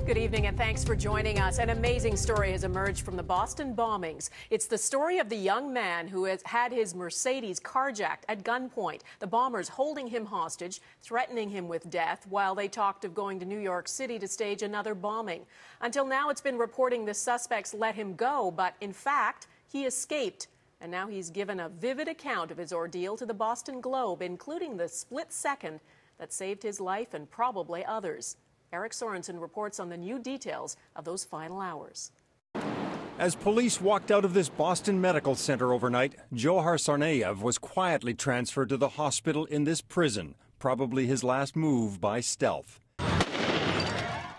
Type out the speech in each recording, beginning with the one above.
Good evening and thanks for joining us. An amazing story has emerged from the Boston bombings. It's the story of the young man who has had his Mercedes carjacked at gunpoint. The bombers holding him hostage, threatening him with death while they talked of going to New York City to stage another bombing. Until now, it's been reporting the suspects let him go, but in fact, he escaped. And now he's given a vivid account of his ordeal to the Boston Globe, including the split second that saved his life and probably others. Eric Sorensen reports on the new details of those final hours. As police walked out of this Boston medical center overnight, Johar Tsarnaev was quietly transferred to the hospital in this prison, probably his last move by stealth.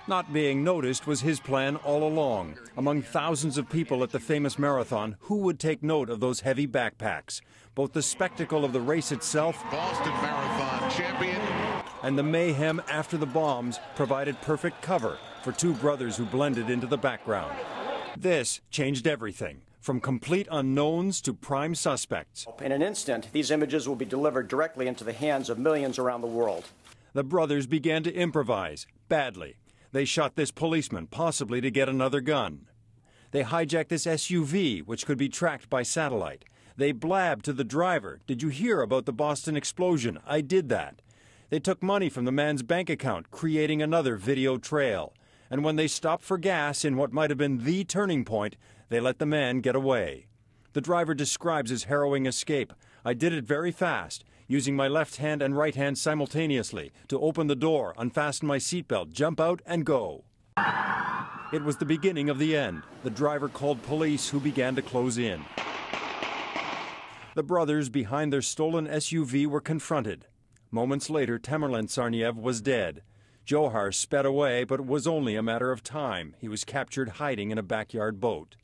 Not being noticed was his plan all along. Among thousands of people at the famous marathon, who would take note of those heavy backpacks? Both the spectacle of the race itself, Boston Marathon champion, and the mayhem after the bombs provided perfect cover for two brothers who blended into the background. This changed everything, from complete unknowns to prime suspects. In an instant, these images will be delivered directly into the hands of millions around the world. The brothers began to improvise, badly. They shot this policeman, possibly to get another gun. They hijacked this SUV, which could be tracked by satellite. They blabbed to the driver, "Did you hear about the Boston explosion? I did that." They took money from the man's bank account, creating another video trail. And when they stopped for gas in what might have been the turning point, they let the man get away. The driver describes his harrowing escape. "I did it very fast, using my left hand and right hand simultaneously to open the door, unfasten my seatbelt, jump out, and go." It was the beginning of the end. The driver called police, who began to close in. The brothers behind their stolen SUV were confronted. Moments later, Tamerlan Tsarnaev was dead. Johar sped away, but it was only a matter of time. He was captured hiding in a backyard boat.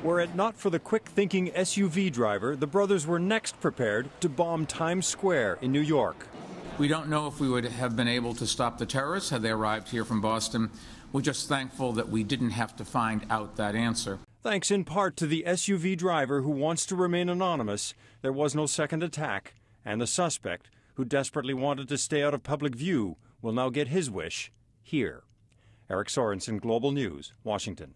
Were it not for the quick-thinking SUV driver, the brothers were next prepared to bomb Times Square in New York. We don't know if we would have been able to stop the terrorists had they arrived here from Boston. We're just thankful that we didn't have to find out that answer. Thanks in part to the SUV driver who wants to remain anonymous, there was no second attack, and the suspect, who desperately wanted to stay out of public view, will now get his wish here. Eric Sorensen, Global News, Washington.